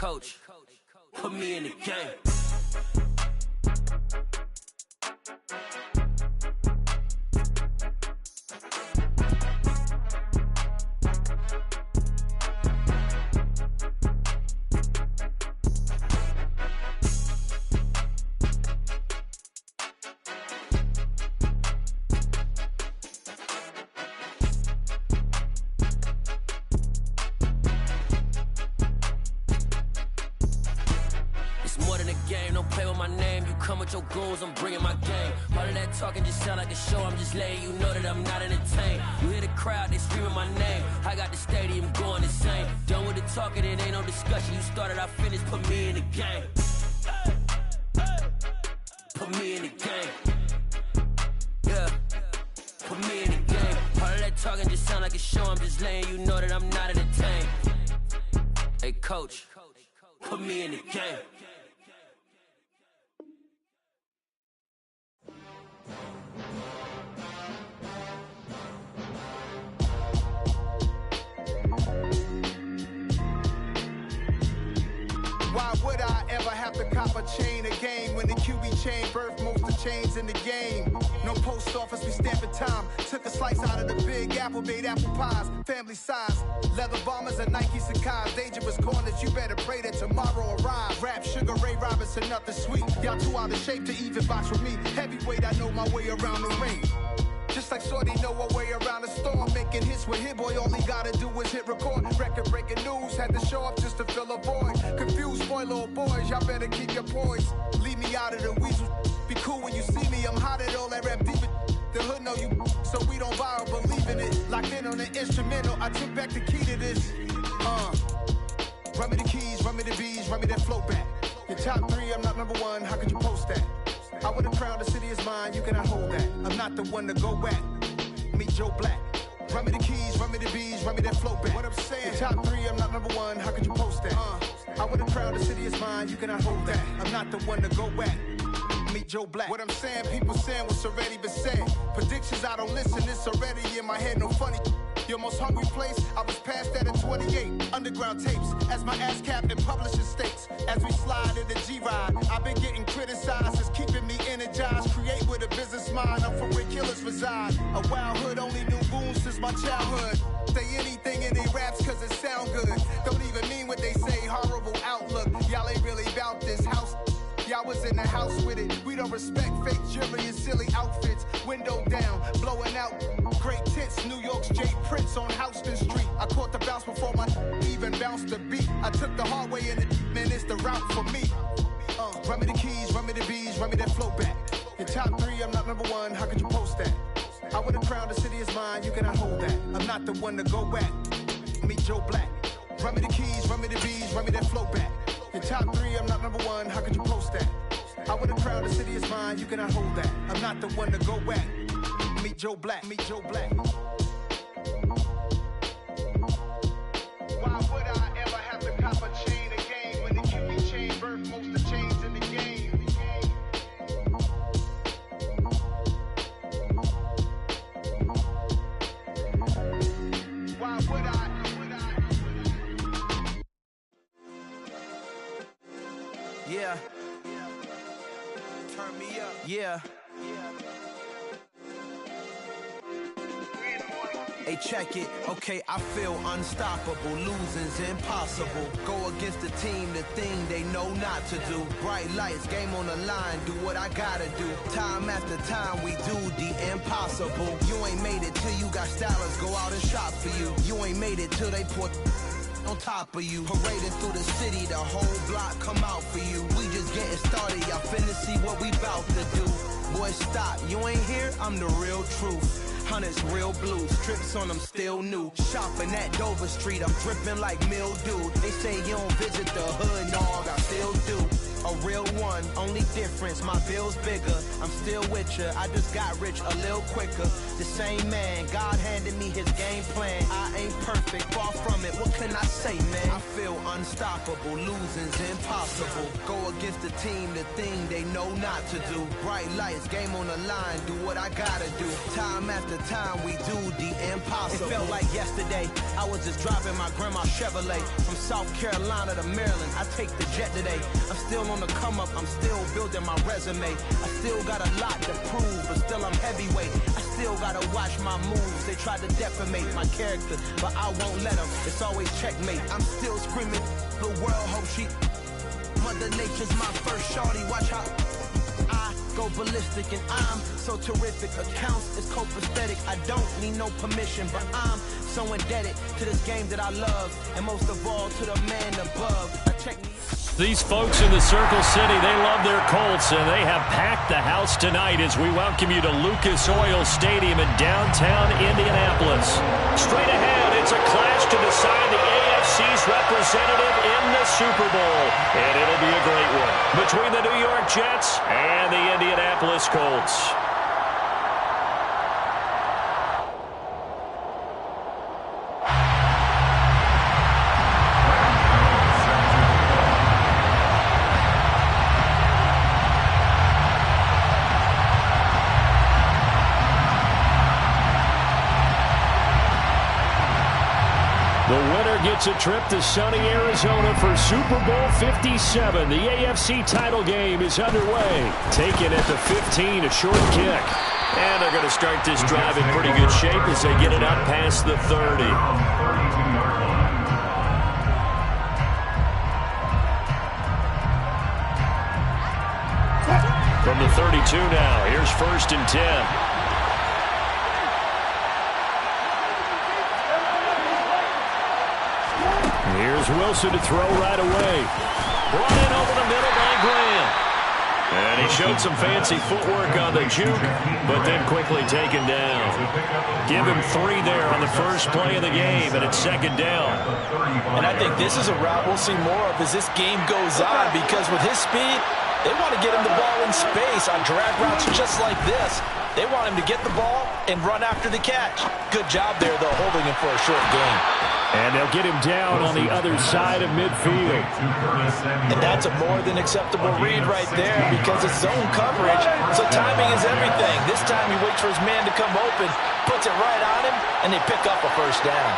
coach, put me in the game. Your goons, I'm bringing my game. All of that talking just sound like a show. I'm just letting you know that I'm not entertained. You hear the crowd, they screaming my name. I got the stadium going insane. Done with the talking, it ain't no discussion. You started, I finished, put me in the game. Put me in the game. Yeah, put me in the game. All of that talking just sound like a show. I'm just letting you know that I'm not entertained. Hey coach, put me in the game. Why would I ever have to cop a chain again when the QB chain birthed most of chains in the game? No post office, we stamping time. Took a slice out of the big apple, made apple pies, family size. Leather bombers and Nike Sacai's. Dangerous corners, you better pray that tomorrow arrives. Rap, Sugar Ray Robinson, nothing sweet. Y'all too out of shape to even box with me. Heavyweight, I know my way around the ring. Just like Shorty know her way around the storm. Making hits with Hit Boy, all he gotta do is hit record. Record breaking news, had to show up just to fill a void. Confused boy, little boys, y'all better keep your poise. Leave me out of the weasel. Be cool when you see me, I'm hot at all that rap deep. The hood know you, so we don't borrow, believe in it. Locked in on the instrumental, I took back the key to this. Run me the keys, run me the bees, run me that flow back. Your top three, I'm not number one, how could you post that? I would've crowned the city is mine, you cannot hold that. I'm not the one to go back. Meet Joe Black. Run me the keys, run me the bees, run me that flow back. What I'm saying, your top three, I'm not number one, how could you post that? I would've crowned the city is mine, you cannot hold that. I'm not the one to go back. Meet Joe Black. What I'm saying, people saying what's already been said. Predictions, I don't listen, it's already in my head, no funny. Your most hungry place, I was past that at 28. Underground tapes, as my ass cap in publishing states. As we slide in the G-Ride, I've been getting criticized, it's keeping me energized. Create with a business mind, I'm from where killers reside. A wild hood, only knew goons since my childhood. Say anything in they raps cause it sound good. Don't even mean what they say, horrible outlook. Y'all ain't really about this house. Y'all was in the house with it. We don't respect fake jewelry and silly outfits. Window down, blowing out great tits. New York's Jay Prince on Houston Street. I caught the bounce before my even bounced the beat. I took the hard way and man, it's the route for me. Run me the keys, run me the bees, run me that flow back. Your top three, I'm not number one, how could you post that? I would've crowned the city is mine, you cannot hold that. I'm not the one to go back. Meet Joe Black. Run me the keys, run me the bees, run me that flow back. Your top three, I'm not number one, how could you post that? I would've crowned the city is mine, you cannot hold that. I'm not the one to go back. Meet Joe Black, meet Joe Black. Why would I ever have to cop a chain again when the QB chain birthed most of the chains in the game? Why would I? Yeah. Turn me up. Yeah. Hey, check it. Okay, I feel unstoppable. Losing's impossible. Go against the team, the thing they know not to do. Bright lights, game on the line. Do what I gotta do. Time after time, we do the impossible. You ain't made it till you got stylers go out and shop for you. You ain't made it till they put on top of you. Parading through the city, the whole block come out for you. We just getting started, y'all finna see what we bout to do. Boy, stop, you ain't here, I'm the real truth. Hunters, real blues, strips on them still new. Shopping at Dover Street, I'm dripping like mildew. They say you don't visit the hood, dog, I still do. A real one, only difference, my bill's bigger. I'm still with ya, I just got rich a little quicker. The same man, God handed me his game plan. I ain't perfect, far from it, what can I say, man? I feel unstoppable, losing's impossible. Go against the team, the thing they know not to do. Bright lights, game on the line, do what I gotta do. Time after time, we do the impossible. It felt like yesterday, I was just driving my grandma's Chevrolet. From South Carolina to Maryland, I take the jet today. I'm still on the come up, I'm still building my resume. I still got a lot to prove, but still I'm heavyweight. I still gotta watch my moves. They tried to defamate my character, but I won't let them. It's always checkmate. I'm still screaming, the world hope she. Mother Nature's my first shorty. Watch how I go ballistic, and I'm so terrific. Accounts is copacetic. I don't need no permission, but I'm so indebted to this game that I love, and most of all to the man above. I check me. These folks in the Circle City, they love their Colts, and they have packed the house tonight as we welcome you to Lucas Oil Stadium in downtown Indianapolis. Straight ahead, it's a clash to decide the AFC's representative in the Super Bowl, and it'll be a great one between the New York Jets and the Indianapolis Colts. The winner gets a trip to sunny Arizona for Super Bowl 57. The AFC title game is underway. Taken at the 15, a short kick. And they're going to start this drive in pretty good shape as they get it up past the 30. From the 32 now, here's 1st and 10. Here's Wilson to throw right away. Brought in over the middle by Graham. And he showed some fancy footwork on the juke, but then quickly taken down. Give him 3 there on the first play of the game, and it's 2nd down. And I think this is a route we'll see more of as this game goes on, because with his speed, they want to get him the ball in space on drag routes just like this. They want him to get the ball and run after the catch. Good job there, though, holding him for a short gain. And they'll get him down on the other side of midfield. And that's a more than acceptable read right there, because it's zone coverage, so timing is everything. This time he waits for his man to come open, puts it right on him, and they pick up a first down.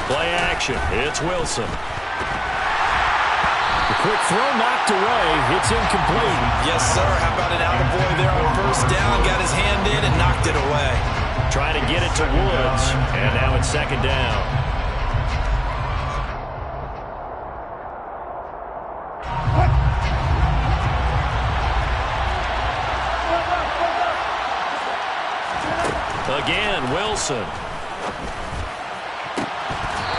Play action. It's Wilson. The quick throw knocked away. It's incomplete. Yes, sir. How about an attaboy there on 1st down? Got his hand in and knocked it away. Trying to get it to Woods. And now it's 2nd down. Again, Wilson.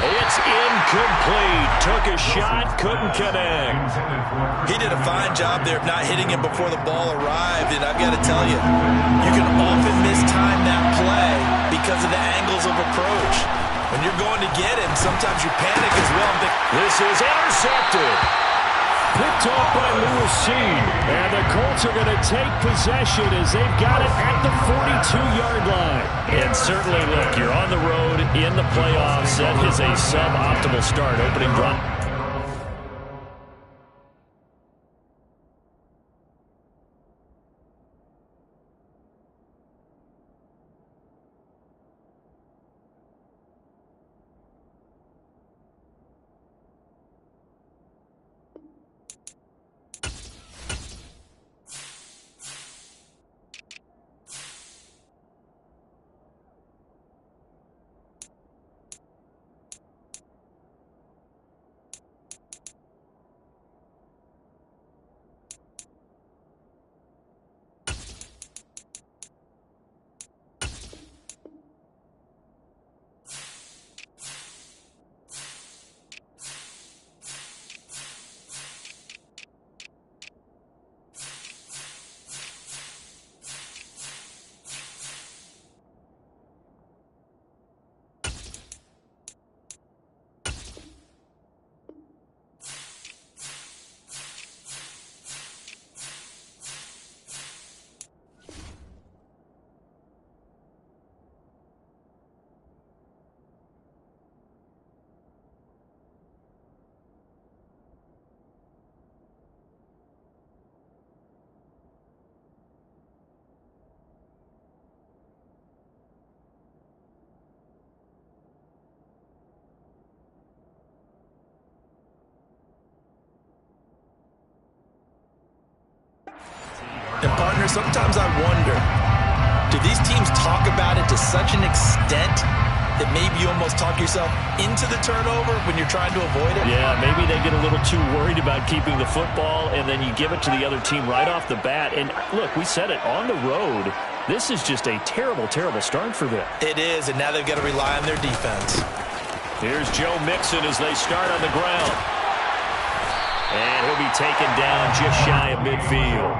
It's incomplete. Took a shot, couldn't connect. He did a fine job there of not hitting him before the ball arrived, and I've got to tell you, you can often mistime that play because of the angles of approach. When you're going to get him, sometimes you panic as well. This is intercepted. Picked off by Lewis Seed. And the Colts are going to take possession as they've got it at the 42-yard line. And certainly, look, you're on the road in the playoffs. That is a suboptimal start. Opening drive. And, partner, sometimes I wonder, do these teams talk about it to such an extent that maybe you almost talk yourself into the turnover when you're trying to avoid it? Yeah, maybe they get a little too worried about keeping the football, and then you give it to the other team right off the bat. And, look, we said it, on the road, this is just a terrible, terrible start for them. It is, and now they've got to rely on their defense. Here's Joe Mixon as they start on the ground. And he'll be taken down just shy of midfield.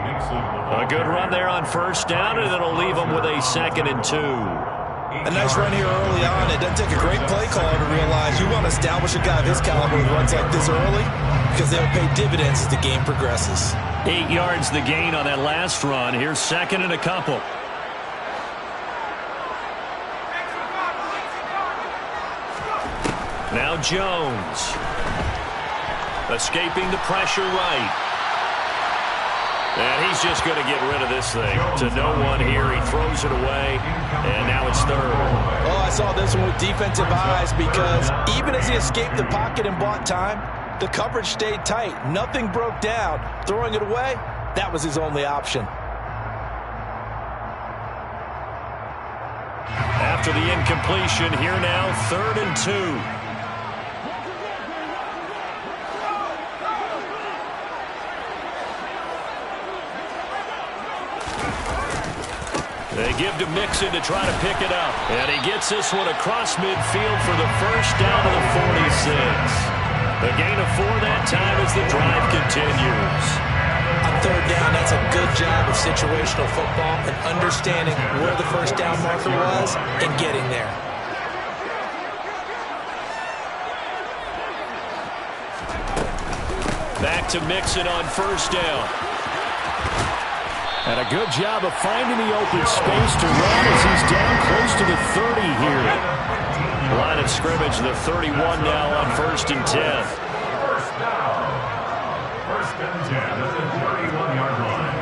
A good run there on first down, and it'll leave them with a 2nd and 2. A nice run here early on. It doesn't take a great play caller to realize you want to establish a guy of his caliber who runs like this early because they'll pay dividends as the game progresses. 8 yards the gain on that last run. Here's 2nd and a couple. Now Jones. Escaping the pressure right. And he's just going to get rid of this thing to no one here. He throws it away, and now it's 3rd. Oh, I saw this one with defensive eyes because even as he escaped the pocket and bought time, the coverage stayed tight. Nothing broke down. Throwing it away, that was his only option. After the incompletion, here now, 3rd and 2. They give to Mixon to try to pick it up. And he gets this one across midfield for the first down to the 46. A gain of 4 that time as the drive continues. On 3rd down, that's a good job of situational football and understanding where the first down marker was and getting there. Back to Mixon on first down. And a good job of finding the open space to run as he's down close to the 30 here. Line of scrimmage, the 31 now on 1st and 10. First and 10 at the 31-yard line.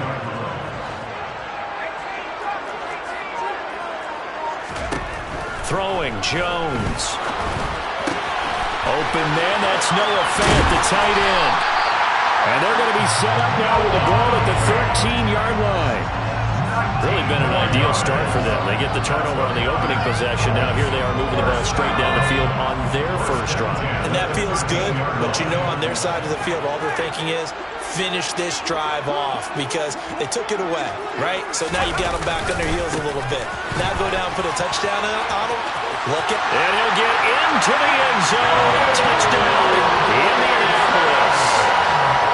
Throwing, Jones. Open man, that's Noah Fant, the tight end. And they're going to be set up now with the ball at the 13-yard line. Really been an ideal start for them. They get the turnover on the opening possession. Now here they are moving the ball straight down the field on their first drive. And that feels good, but you know on their side of the field all they're thinking is finish this drive off because they took it away, right? So now you got them back on their heels a little bit. Now go down, put a touchdown on them. Look at. And he'll get into the end zone. Touchdown, Indianapolis.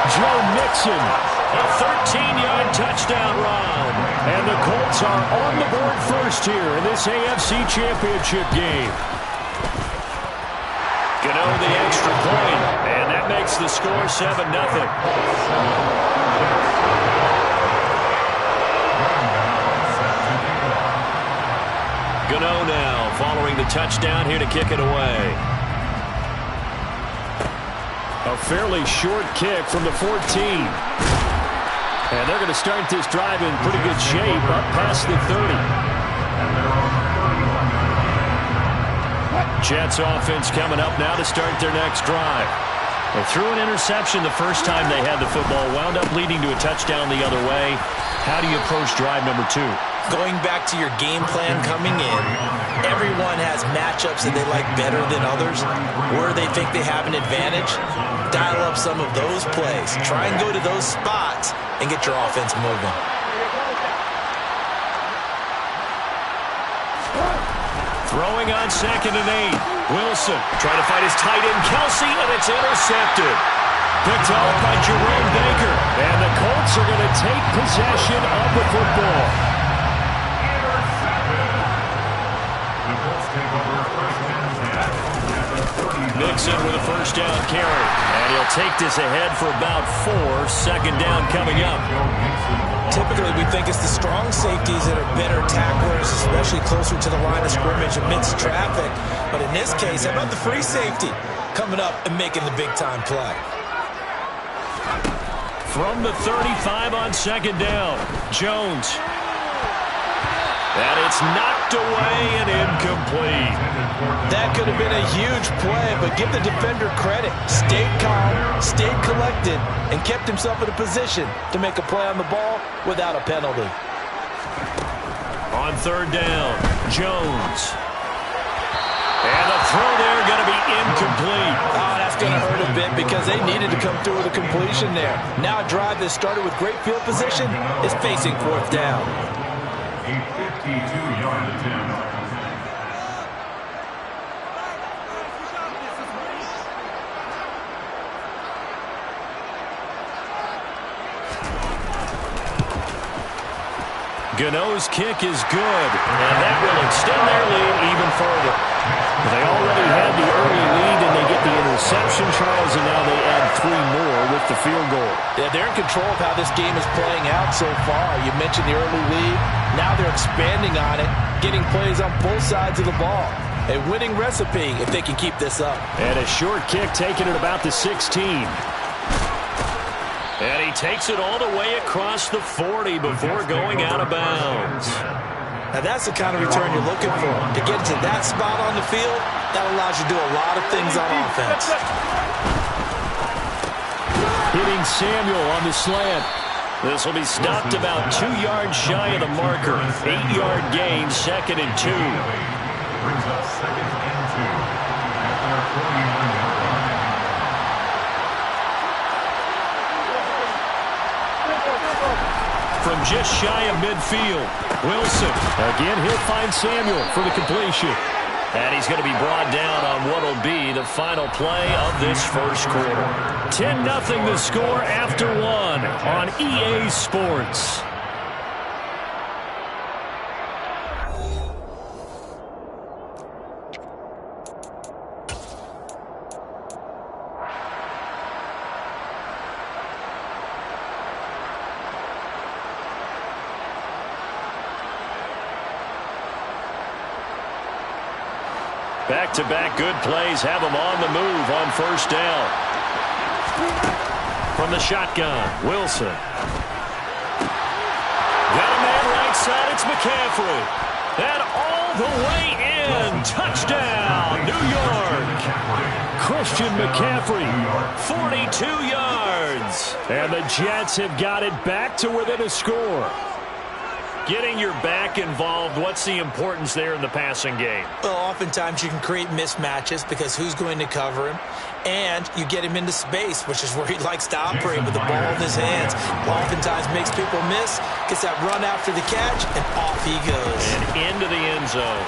Joe Mixon, a 13-yard touchdown run. And the Colts are on the board first here in this AFC Championship game. Gano the extra point, and that makes the score 7-0. Gano now following the touchdown here to kick it away. A fairly short kick from the 14. And they're going to start this drive in pretty good shape up past the 30. Jets offense coming up now to start their next drive. They threw an interception the first time they had the football, wound up leading to a touchdown the other way. How do you approach drive number 2? Going back to your game plan coming in, everyone has matchups that they like better than others, where they think they have an advantage. Dial up some of those plays. Try and go to those spots and get your offense moving. Throwing on 2nd and 8. Wilson trying to find his tight end, Kelsey, and it's intercepted. Picked off by Jerome Baker. And the Colts are going to take possession of the football. Mixon with a first down carry. And he'll take this ahead for about 4. 2nd down coming up. Typically, we think it's the strong safeties that are better tacklers, especially closer to the line of scrimmage amidst traffic. But in this case, how about the free safety coming up and making the big-time play? From the 35 on 2nd down, Jones. And it's knocked away and incomplete. That could have been a huge play, but give the defender credit. Stayed calm, stayed collected, and kept himself in a position to make a play on the ball without a penalty. On third down, Jones. And the throw there going to be incomplete. Oh, that's going to hurt a bit because they needed to come through with a completion there. Now a drive that started with great field position is facing fourth down. A 52-yard attempt. Gano's kick is good, and that will extend their lead even further. They already had the early lead, and they get the interception, Charles, and now they add 3 more with the field goal. Yeah, they're in control of how this game is playing out so far. You mentioned the early lead. Now they're expanding on it, getting plays on both sides of the ball. A winning recipe if they can keep this up. And a short kick taken at about the 16. And he takes it all the way across the 40 before going out of bounds. Now that's the kind of return you're looking for. To get to that spot on the field, that allows you to do a lot of things on offense. Hitting Samuel on the slant. This will be stopped about 2 yards shy of the marker. 8-yard gain, 2nd and 2. Brings up 2nd and 2. After our 41-yard line. From just shy of midfield, Wilson. Again, he'll find Samuel for the completion. And he's going to be brought down on what will be the final play of this first quarter. 10-0 the score after 1 on EA Sports. Back-to-back good plays have them on the move on first down. From the shotgun, Wilson. Got a man right side, it's McCaffrey. And all the way in, touchdown, New York. Christian McCaffrey, 42 yards. And the Jets have got it back to within a score. Getting your back involved, what's the importance there in the passing game? Well, oftentimes you can create mismatches because who's going to cover him? And you get him into space, which is where he likes to operate with the ball in his hands. Oftentimes makes people miss, gets that run after the catch, and off he goes. And into the end zone.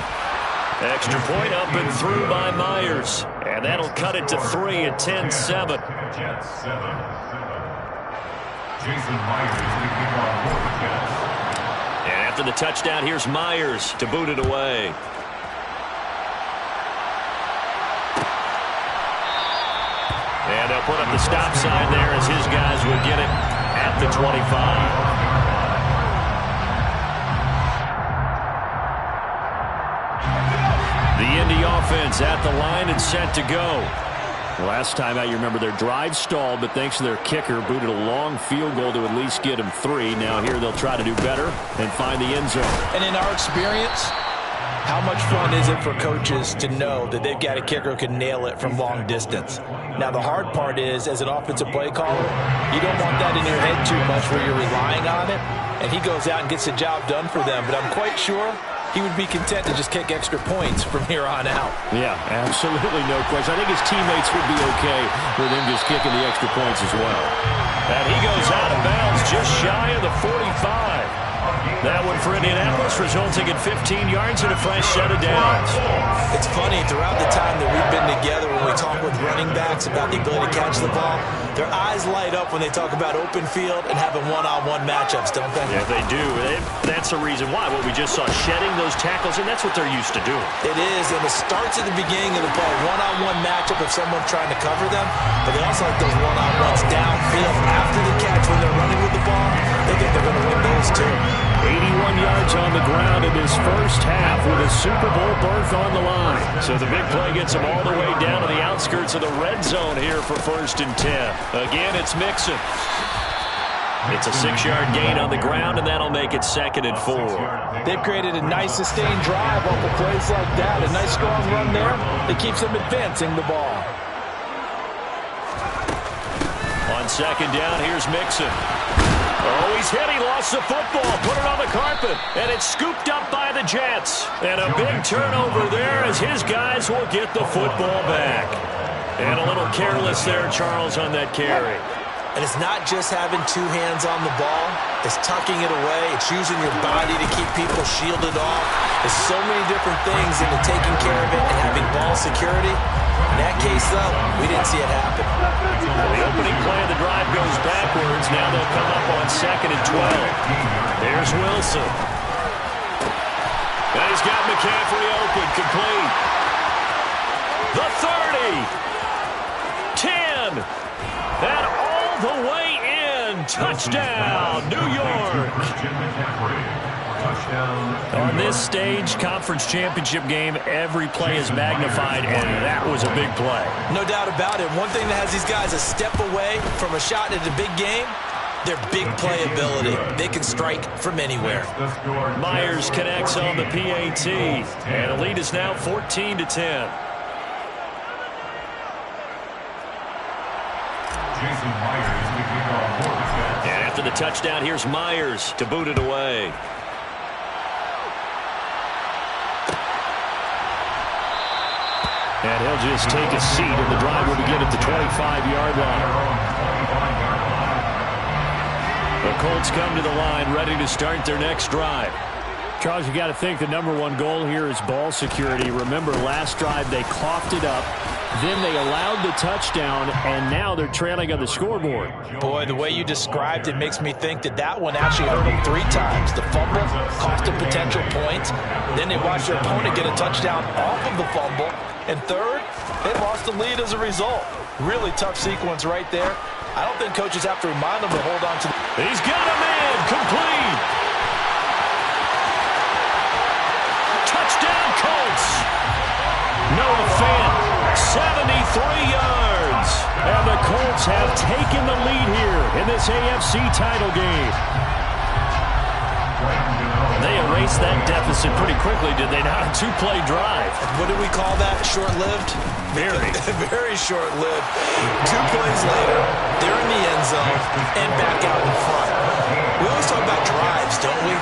Extra point up and through by Myers. And that'll cut it to 3 at 10-7. Jets 7. Jason Myers is the kickoff for the Jets. And after the touchdown, here's Myers to boot it away. And they'll put up the stop sign there as his guys would get it at the 25. The Indy offense at the line and set to go. Last time out, you remember their drive stalled, but thanks to their kicker, booted a long field goal to at least get them 3. Now here they'll try to do better and find the end zone. And in our experience, how much fun is it for coaches to know that they've got a kicker who can nail it from long distance? Now, the hard part is, as an offensive play caller, you don't want that in your head too much where you're relying on it, and he goes out and gets the job done for them. But I'm quite sure he would be content to just kick extra points from here on out. Yeah, absolutely no question. I think his teammates would be okay with him just kicking the extra points as well. And he goes out of bounds just shy of the 45. That one for Indianapolis, resulting in 15 yards and a fresh set of downs. It's funny, throughout the time that we've been together, when we talk with running backs about the ability to catch the ball, their eyes light up when they talk about open field and having one-on-one matchups, don't they? Yeah, they do. That's the reason why. What we just saw, shedding those tackles, and that's what they're used to doing. It is, and it starts at the beginning of the play. One-on-one matchup of someone trying to cover them, but they also like those one-on-ones downfield after the catch when they're running with the ball. They think they're going to win those too. 81 yards on the ground in this first half with a Super Bowl berth on the line. So the big play gets them all the way down to the outskirts of the red zone here for 1st and 10. Again, it's Mixon. It's a 6-yard gain on the ground, and that'll make it 2nd and 4. They've created a nice sustained drive off of plays like that. A nice strong run there that keeps them advancing the ball. On 2nd down, here's Mixon. Oh, he's hit. He lost the football. Put it on the carpet. And it's scooped up by the Jets. And a big turnover there as his guys will get the football back. And a little careless there, Charles, on that carry. And it's not just having 2 hands on the ball. It's tucking it away. It's using your body to keep people shielded off. There's so many different things into taking care of it and having ball security. In that case, though, we didn't see it happen. Well, the opening play of the drive goes backwards. Now they'll come up on 2nd and 12. There's Wilson. And he's got McCaffrey open, complete. The 30. 10. And all the way in. Touchdown, New York. On this stage, conference championship game, every play is magnified, and that was a big play. No doubt about it. One thing that has these guys a step away from a shot at a big game, their big play ability. They can strike from anywhere. Myers connects on the PAT, and the lead is now 14-10. Jason Myers, the kickoff for the Jets. And after the touchdown, here's Myers to boot it away. And he'll just take a seat, and the drive will begin at the 25-yard line. The Colts come to the line, ready to start their next drive. Charles, you got to think the #1 goal here is ball security. Remember, last drive they coughed it up. Then they allowed the touchdown, and now they're trailing on the scoreboard. Boy, the way you described it makes me think that that one actually hurt them 3 times. The fumble cost a potential point. Then they watched their opponent get a touchdown off of the fumble. And third, they lost the lead as a result. Really tough sequence right there. I don't think coaches have to remind them to hold on to the... He's got a man, complete. Touchdown, Colts. Noah Fant, 73 yards. And the Colts have taken the lead here in this AFC title game. They erased that deficit pretty quickly, did they not? A 2-play drive. What do we call that? Short-lived? Very. Very short-lived. 2 plays later, they're in the end zone and back out in front. We always talk about drives, don't we?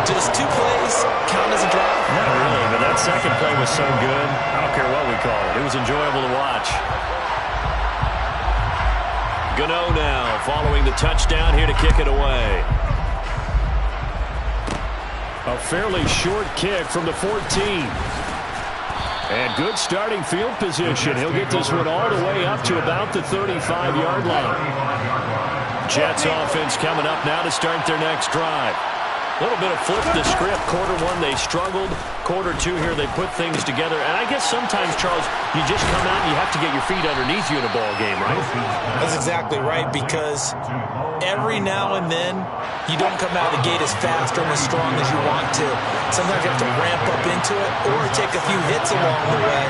Does 2 plays count as a drive? Not really, but that second play was so good. I don't care what we call it. It was enjoyable to watch. Gano now following the touchdown here to kick it away. A fairly short kick from the 14. And good starting field position. He'll get this one all the way up to about the 35-yard line. Jets offense coming up now to start their next drive. A little bit of flip the script. Quarter 1, they struggled. Quarter 2 here, they put things together. And I guess sometimes, Charles, you just come out and you have to get your feet underneath you in a ball game, right? That's exactly right, because every now and then, you don't come out of the gate as fast or as strong as you want to. Sometimes you have to ramp up into it or take a few hits along the way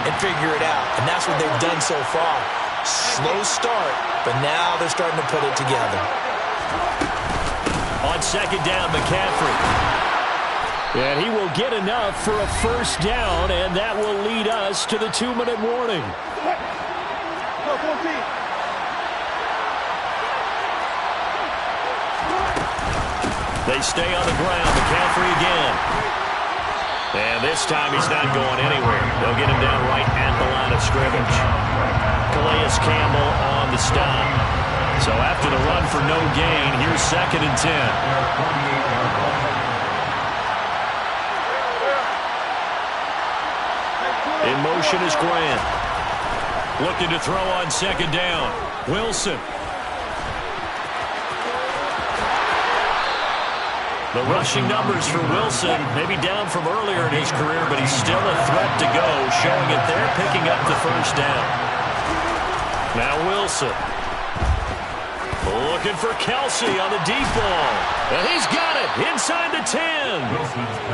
and figure it out. And that's what they've done so far. Slow start, but now they're starting to put it together. On 2nd down, McCaffrey. And he will get enough for a first down, and that will lead us to the 2-minute warning. They stay on the ground. McCaffrey again. And this time he's not going anywhere. They'll get him down right at the line of scrimmage. Calais Campbell on the stop. So after the run for no gain, here's 2nd and 10. In motion is Grant. Looking to throw on 2nd down. Wilson. The rushing numbers for Wilson, maybe down from earlier in his career, but he's still a threat to go, showing it there, picking up the first down. Now Wilson. Looking for Kelsey on the deep ball. And he's got it inside the 10.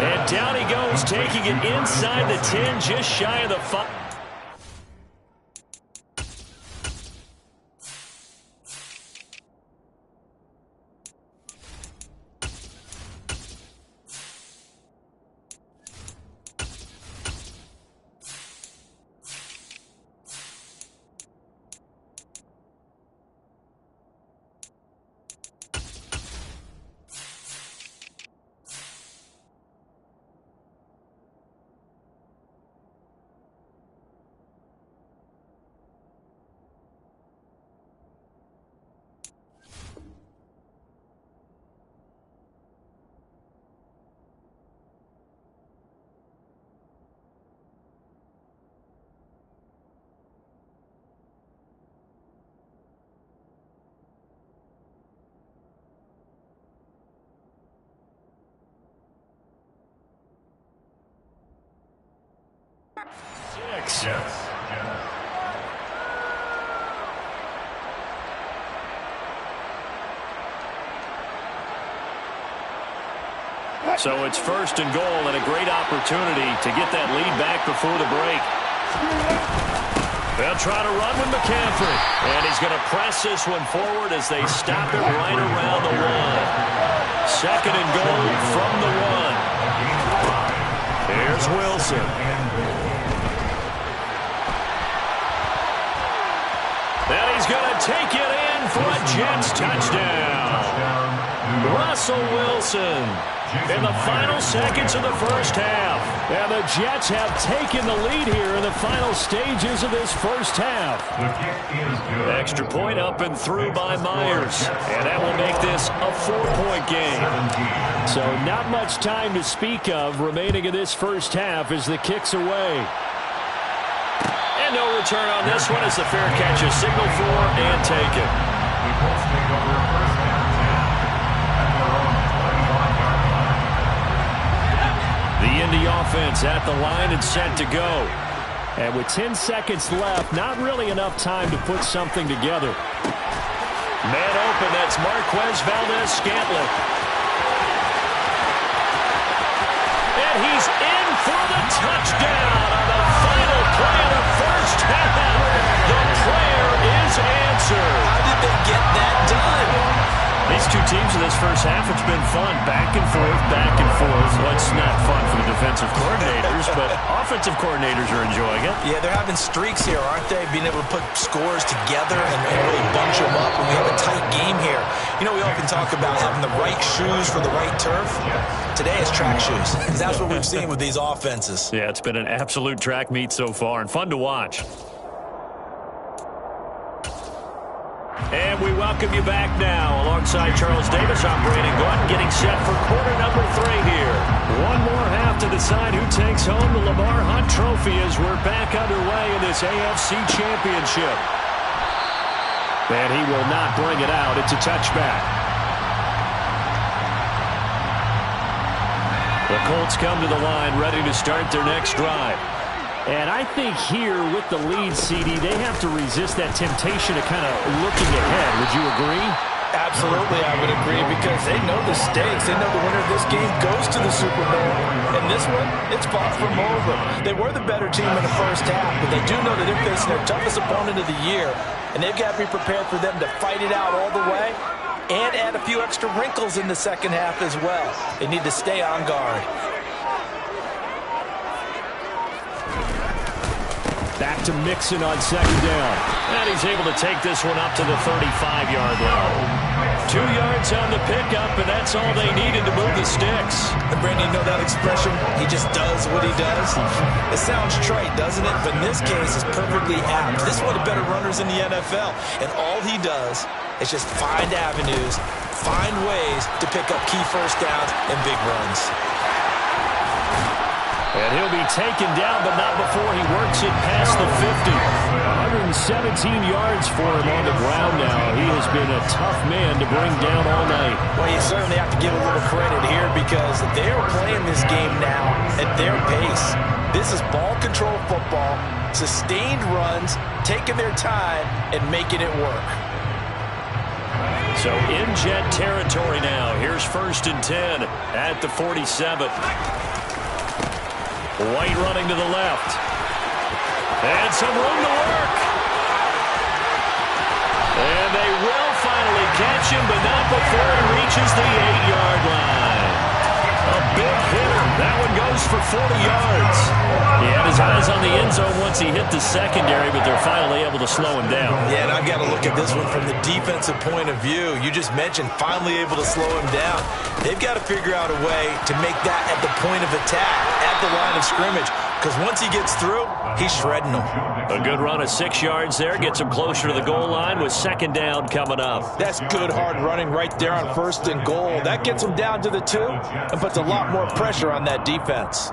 And down he goes, taking it inside the 10, just shy of the 5. Jets. So it's first and goal, and a great opportunity to get that lead back before the break. They'll try to run with McCaffrey, and he's going to press this one forward as they stop it right around the one. Second and goal from the one. Here's Wilson. And he's going to take it in for a Jets touchdown. Russell Wilson in the final seconds of the first half. And the Jets have taken the lead here in the final stages of this first half. Extra point up and through by Myers. And that will make this a 4-point game. So not much time to speak of remaining in this first half as the kick's away. And no return on this one as the fair catch is signaled for and taken. The Colts take over first down 10 at their own 21-yard line. The Indy offense at the line and set to go. And with 10 seconds left, not really enough time to put something together. Man open, that's Marquez Valdes-Scantling. And he's in for the touchdown on the final play of the first half. The prayer is answered. How did they get that done? These two teams in this first half, it's been fun. Back and forth, back and forth. Well, it's not fun for the defensive coordinators, but offensive coordinators are enjoying it. Yeah, they're having streaks here, aren't they? Being able to put scores together and really bunch them up, and we have a tight game here. You know, we often talk about having the right shoes for the right turf. Today it's track shoes. That's what we've seen with these offenses. Yeah, it's been an absolute track meet so far and fun to watch. And we welcome you back now. Alongside Charles Davis, I'm Brandon Gaudin, getting set for quarter number 3 here. One more half to decide who takes home the Lamar Hunt Trophy as we're back underway in this AFC Championship. And he will not bring it out. It's a touchback. The Colts come to the line ready to start their next drive. And I think here with the lead, CD, they have to resist that temptation of kind of looking ahead. Would you agree? Absolutely, I would agree, because they know the stakes. They know the winner of this game goes to the Super Bowl. And this one, it's far from over. They were the better team in the first half, but they do know that they're facing their toughest opponent of the year. And they've got to be prepared for them to fight it out all the way and add a few extra wrinkles in the second half as well. They need to stay on guard. Back to Mixon on second down. And he's able to take this one up to the 35-yard line. 2 yards on the pickup, and that's all they needed to move the sticks. And Brandon, you know that expression? He just does what he does. It sounds trite, doesn't it? But in this case, it's perfectly apt. This is one of the better runners in the NFL. And all he does is just find avenues, find ways to pick up key first downs and big runs. And he'll be taken down, but not before he works it past the 50. 117 yards for him on the ground now. He has been a tough man to bring down all night. Well, you certainly have to give a little credit here because they're playing this game now at their pace. This is ball control football, sustained runs, taking their time, and making it work. So in Jet territory now. Here's first and 10 at the 47. White running to the left. And some room to work. And they will finally catch him, but not before he reaches the 8-yard line. A big hitter. That one goes for 40 yards. He had his eyes on the end zone once he hit the secondary, but they're finally able to slow him down. Yeah, and I've got to look at this one from the defensive point of view. You just mentioned finally able to slow him down. They've got to figure out a way to make that at the point of attack, at the line of scrimmage, because once he gets through, he's shredding them. A good run of 6 yards there gets him closer to the goal line with second down coming up. That's good hard running right there on first and goal. That gets him down to the 2 and puts a lot more pressure on that defense.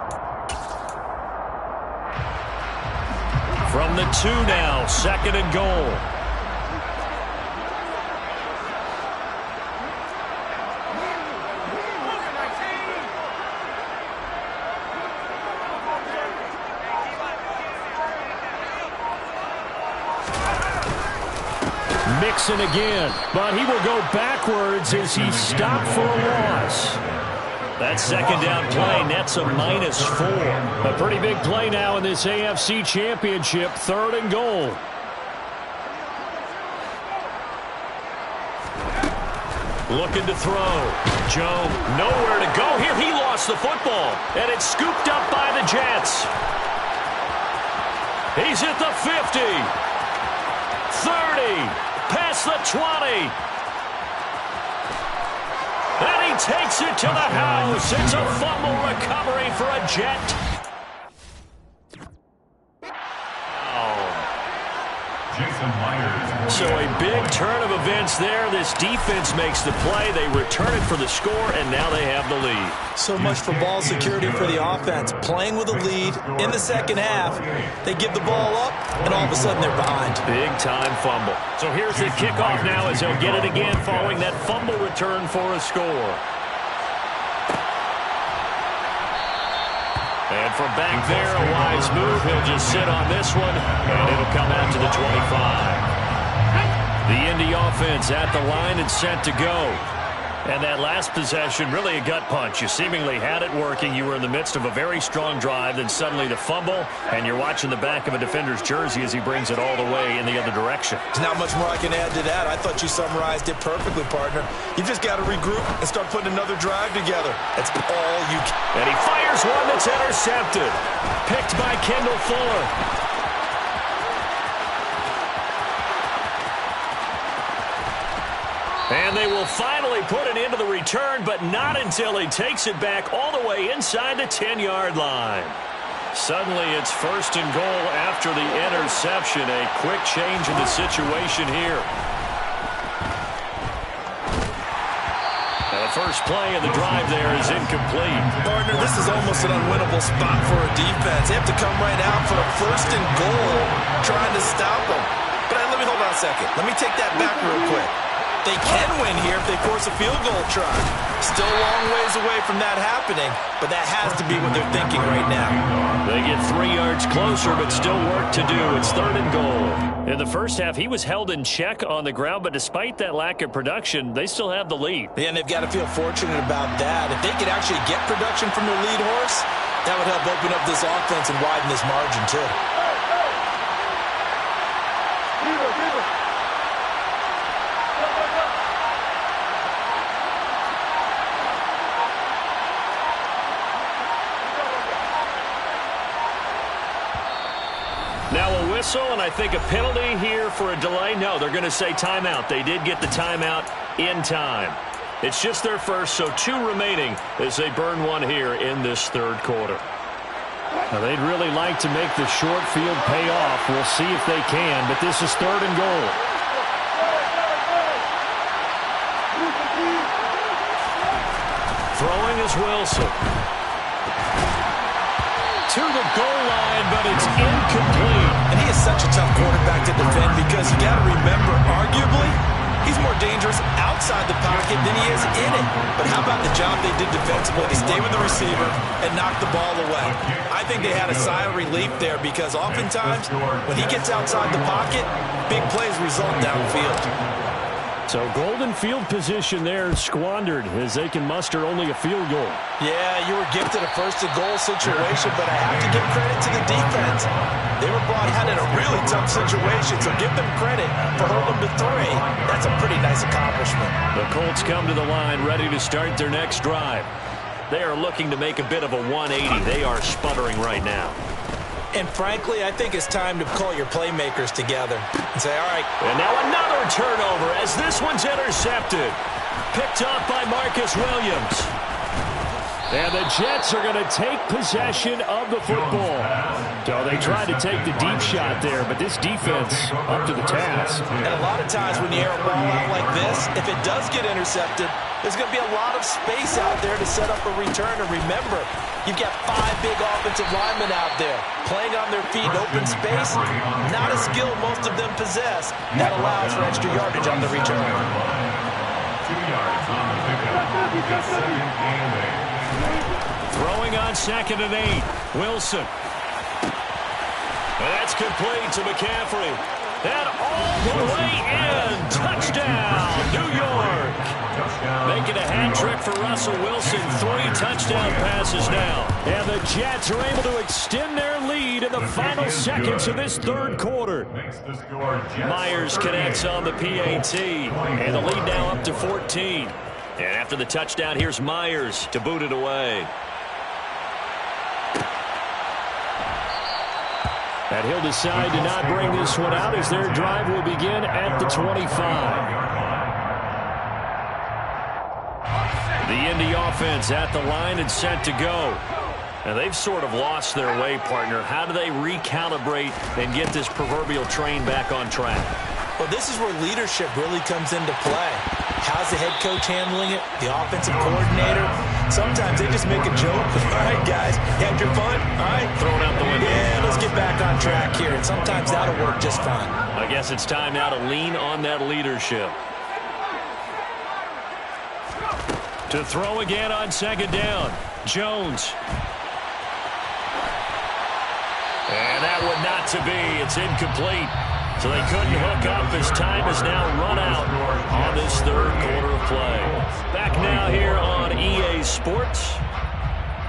From the 2 now, second and goal. Mixon again, but he will go backwards as he stopped for a loss. That second down play nets a -4. A pretty big play now in this AFC Championship, 3rd and goal. Looking to throw. Joe, nowhere to go here. He lost the football, and it's scooped up by the Jets. He's at the 50, 30, past the 20. And he takes it to the house. It's a fumble recovery for a Jet. So a big turn of events there. This defense makes the play. They return it for the score, and now they have the lead. So much for ball security for the offense. Playing with a lead in the second half. They give the ball up, and all of a sudden they're behind. Big-time fumble. So here's the kickoff now as he'll get it again following that fumble return for a score. And from back there, a wise move. He'll just sit on this one, and it'll come out to the 25. The Indy offense at the line and set to go. And that last possession, really a gut punch. You seemingly had it working. You were in the midst of a very strong drive, then suddenly the fumble, and you're watching the back of a defender's jersey as he brings it all the way in the other direction. There's not much more I can add to that. I thought you summarized it perfectly, partner. You just got to regroup and start putting another drive together. That's all you can. And he fires one that's intercepted. Picked by Kendall Fuller. And they will finally put it into the return, but not until he takes it back all the way inside the 10-yard line. Suddenly it's 1st and goal after the interception. A quick change in the situation here. The first play of the drive there is incomplete. Partner, this is almost an unwinnable spot for a defense. They have to come right out for a 1st and goal trying to stop them. But let me hold on a second. Let me take that back real quick. They can win here if they force a field goal try. Still a long ways away from that happening, but that has to be what they're thinking right now. They get 3 yards closer, but still work to do. It's 3rd and goal. In the first half, he was held in check on the ground, but despite that lack of production, they still have the lead. And they've got to feel fortunate about that. If they could actually get production from their lead horse, that would help open up this offense and widen this margin too. Now a whistle, and I think a penalty here for a delay. No, they're going to say timeout. They did get the timeout in time. It's just their first, so 2 remaining as they burn one here in this 3rd quarter. Now, they'd really like to make the short field pay off. We'll see if they can, but this is 3rd and goal. Throwing is Wilson. To the goal line, but it's incomplete. And he is such a tough quarterback to defend because you got to remember, arguably, he's more dangerous outside the pocket than he is in it. But how about the job they did defensively to stay with the receiver and knock the ball away? I think they had a sigh of relief there because oftentimes when he gets outside the pocket, big plays result downfield. So golden field position there squandered as they can muster only a field goal. Yeah, you were gifted a 1st and goal situation, but I have to give credit to the defense. They were brought out in a really tough situation, so give them credit for holding them to 3. That's a pretty nice accomplishment. The Colts come to the line ready to start their next drive. They are looking to make a bit of a 180. They are sputtering right now. And frankly, I think it's time to call your playmakers together and say, all right. And now another turnover as this one's intercepted. Picked up by Marcus Williams. And the Jets are going to take possession of the football. So they tried to take the deep shot there, but this defense up to the task. And a lot of times when you air a ball out like this, if it does get intercepted, there's going to be a lot of space out there to set up a return. And remember, you've got 5 big offensive linemen out there playing on their feet in open space. Not a skill most of them possess. That allows for extra yardage on the return. 2 yards on the pickup. 2nd and 8. Throwing on 2nd and 8. Wilson. And that's complete to McCaffrey. And all the way in. Touchdown, New York. Making a hat trick for Russell Wilson. 3 touchdown passes now. And the Jets are able to extend their lead in the final seconds of this third quarter. Myers connects on the PAT. And the lead now up to 14. And after the touchdown, here's Myers to boot it away. And he'll decide to not bring this one out as their drive will begin at the 25. The Indy offense at the line and set to go. And they've sort of lost their way, partner. How do they recalibrate and get this proverbial train back on track? Well, this is where leadership really comes into play. How's the head coach handling it? The offensive coordinator? Sometimes they just make a joke. All right, guys, you had your fun? All right. Throw it out the window. Yeah, let's get back on track here. And sometimes that'll work just fine. I guess it's time now to lean on that leadership. To throw again on second down. Jones. And that one not to be. It's incomplete. So they couldn't hook up as time has now run out on this third quarter of play. Back now here on EA Sports.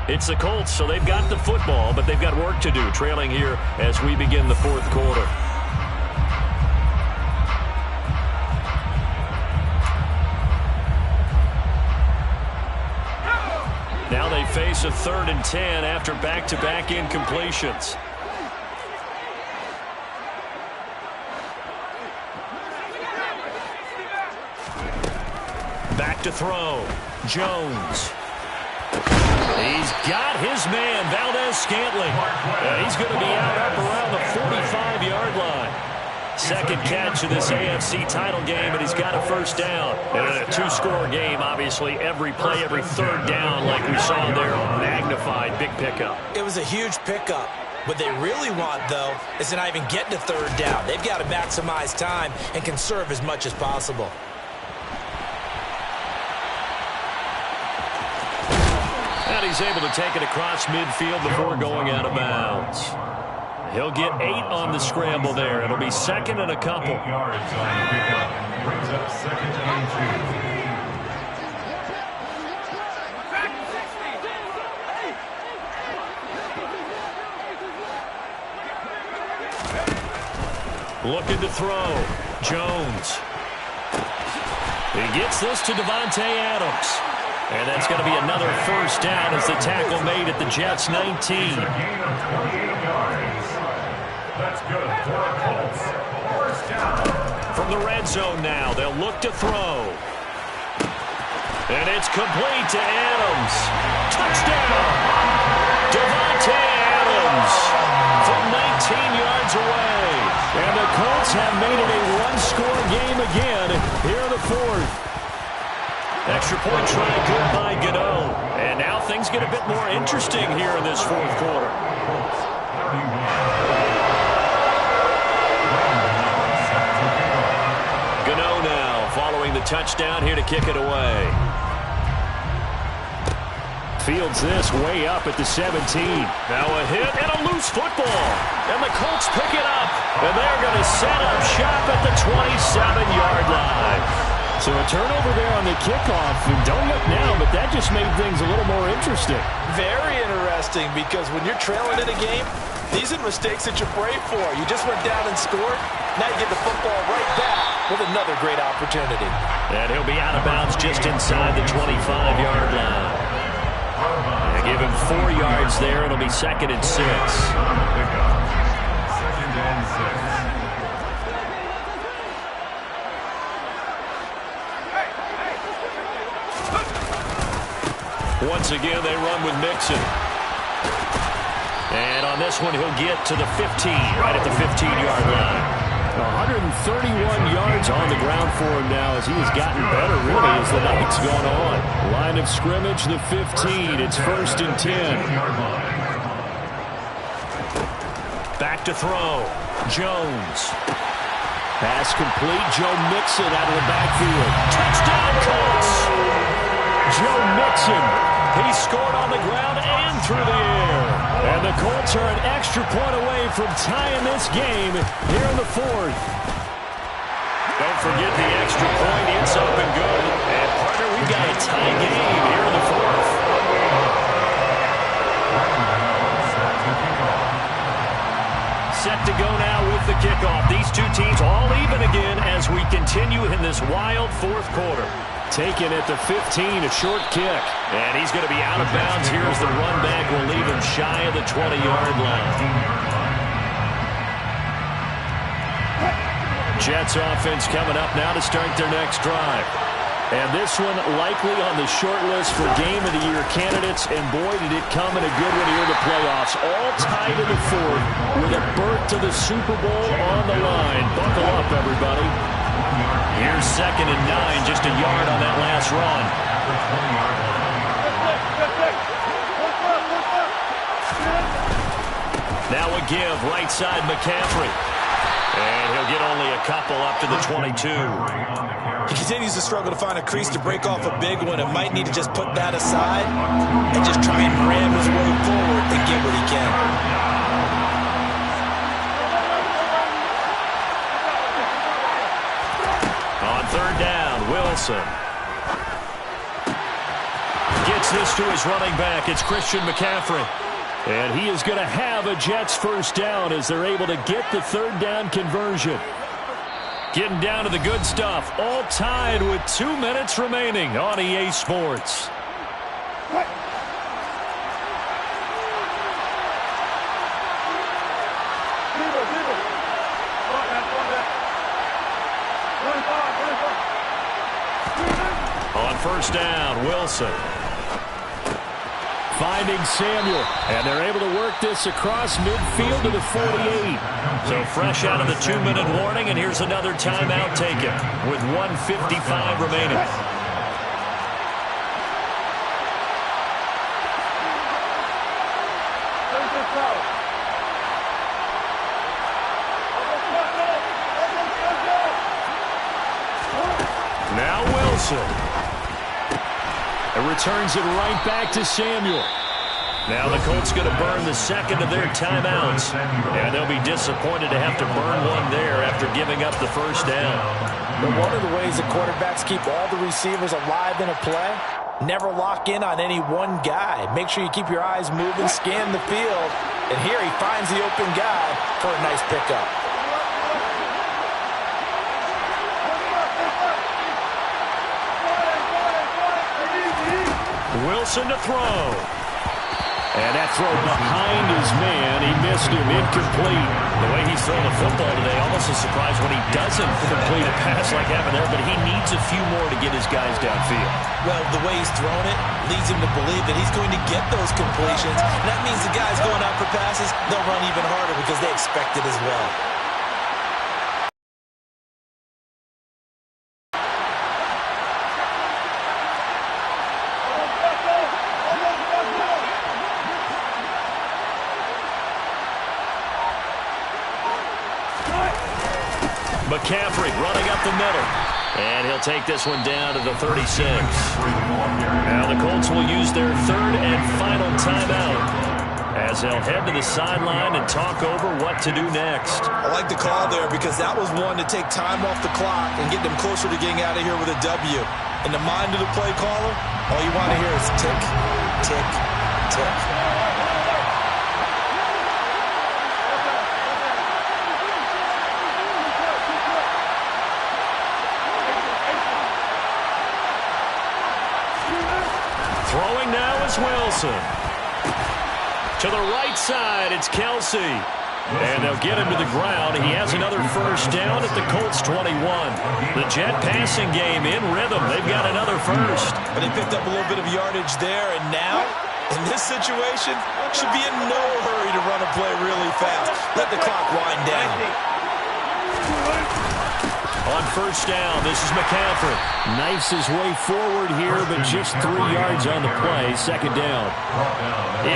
It's the Colts, so they've got the football, but they've got work to do, trailing here as we begin the fourth quarter. Now they face a 3rd and 10 after back-to-back incompletions. Back to throw. Jones. He's got his man, Valdez-Scantling. He's going to be out up around the 45-yard line. Second catch of this AFC title game, and he's got a first down. And in a 2-score game, obviously, every play, every third down, like we saw there, magnified, big pickup. It was a huge pickup. What they really want, though, is to not even get to third down. They've got to maximize time and conserve as much as possible. And he's able to take it across midfield before going out of bounds. He'll get 8 on the scramble there. It'll be 2nd and a couple. 8 yards on the pickup. Brings up 2nd and 2. Looking to throw. Jones. He gets this to Davante Adams. And that's going to be another first down as the tackle made at the Jets' 19. It's a gain of 28 yards. That's good for the Colts. First down. From the red zone now, they'll look to throw. And it's complete to Adams. Touchdown! Davante Adams from 19 yards away. And the Colts have made it a 1-score game again here in the fourth. Extra point try good by Gano. And now things get a bit more interesting here in this fourth quarter. Gano now following the touchdown here to kick it away. Fields this way up at the 17. Now a hit and a loose football. And the Colts pick it up. And they're going to set up shop at the 27-yard line. So a turnover there on the kickoff, and don't look now, but that just made things a little more interesting. Very interesting, because when you're trailing in a game, these are mistakes that you pray for. You just went down and scored. Now you get the football right back with another great opportunity. And he'll be out of bounds just inside the 25-yard line. They give him 4 yards there. It'll be 2nd and 6. 2nd and 6. Once again, they run with Mixon. And on this one, he'll get to the 15, right at the 15-yard line. 131 yards on the ground for him now as he has gotten better, really, as the night's gone on. Line of scrimmage, the 15. It's 1st and 10. Back to throw. Jones. Pass complete. Joe Mixon out of the backfield. Touchdown, Colts! Joe Mixon. He scored on the ground and through the air. And the The Colts are an extra point away from tying this game here in the fourth. Don't forget the extra point. It's up and good. And, partner, we've got a tie game here in the fourth. Set to go now with the kickoff. These two teams all even again as we continue in this wild fourth quarter. Taken at the 15, a short kick. And he's going to be out of bounds here as the run back will leave him shy of the 20-yard line. Jets offense coming up now to start their next drive. And this one likely on the short list for Game of the Year candidates. And boy, did it come in a good one here in the playoffs. All tied in the fourth with a berth to the Super Bowl on the line. Buckle up, everybody. Here's 2nd and 9, just a yard on that last run. Now a give, right side McCaffrey. And he'll get only a couple up to the 22. He continues to struggle to find a crease to break off a big one and might need to just put that aside and just try and ram his way forward and get what he can. On 3rd down, Wilson. Gets this to his running back. It's Christian McCaffrey. And he is going to have a Jets first down as they're able to get the 3rd down conversion. Getting down to the good stuff. All tied with 2 minutes remaining on EA Sports. On 1st down, Wilson. Finding Samuel, and they're able to work this across midfield to the 48. So fresh out of the 2-minute warning, and here's another timeout taken with 1:55 remaining. Now Wilson. It returns it right back to Samuel. Now the Colts going to burn the 2nd of their timeouts. And they'll be disappointed to have to burn one there after giving up the 1st down. But one of the ways that quarterbacks keep all the receivers alive in a play, never lock in on any one guy. Make sure you keep your eyes moving, scan the field. And here he finds the open guy for a nice pickup. Wilson to throw. And that throw behind his man. He missed him, incomplete. The way he's throwing the football today, almost a surprise when he doesn't complete a pass like happened there, but he needs a few more to get his guys downfield. Well, the way he's thrown it leads him to believe that he's going to get those completions. And that means the guys going out for passes, they'll run even harder because they expect it as well. McCaffrey running up the middle. And he'll take this one down to the 36. Now the Colts will use their 3rd and final timeout as they'll head to the sideline and talk over what to do next. I like the call there because that was one to take time off the clock and get them closer to getting out of here with a W. In the mind of the play caller, all you want to hear is tick, tick, tick. Throwing now is Wilson. To the right side, it's Kelsey. And they'll get him to the ground. He has another first down at the Colts 21. The Jet passing game in rhythm. They've got another first. But they picked up a little bit of yardage there, and now, in this situation, should be in no hurry to run a play really fast. Let the clock wind down. On first down, this is McCaffrey. Knifes his way forward here, but just 3 yards on the play. 2nd down.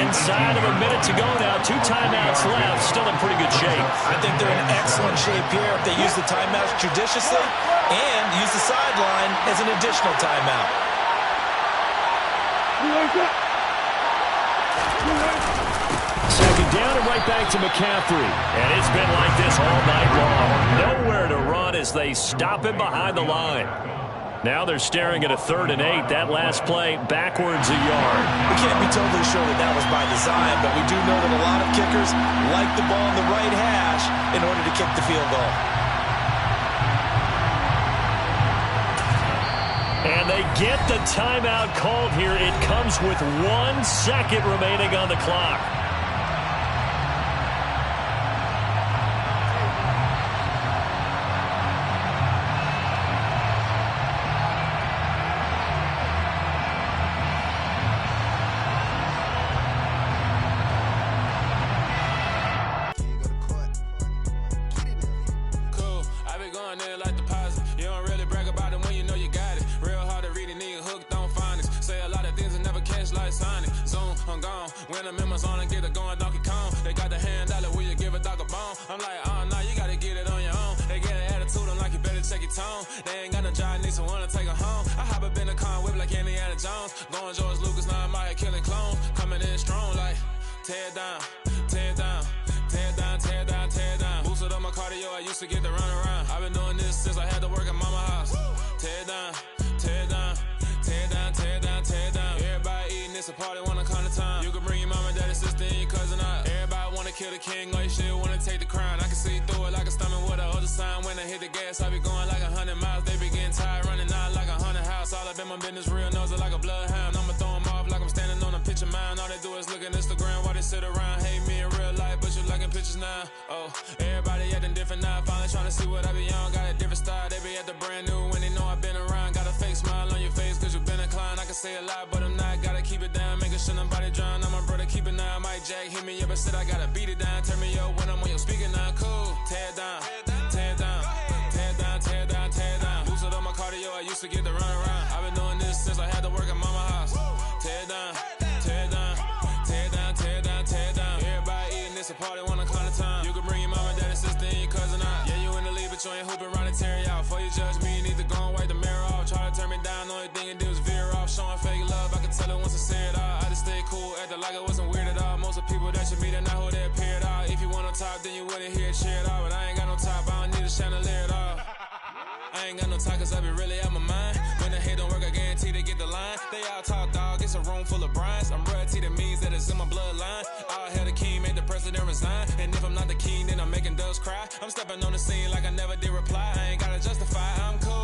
Inside of a minute to go now. 2 timeouts left. Still in pretty good shape. I think they're in excellent shape here if they use the timeouts judiciously and use the sideline as an additional timeout. down and right back to McCaffrey. And it's been like this all night long. Nowhere to run as they stop him behind the line. Now they're staring at a 3rd and 8. That last play backwards a yard. We can't be totally sure that was by design, but we do know that a lot of kickers like the ball in the right hash in order to kick the field goal. And they get the timeout called here. It comes with 1 second remaining on the clock. And if I'm not the king, then I'm making doves cry. I'm stepping on the scene like I never did reply. I ain't gotta justify, I'm cool.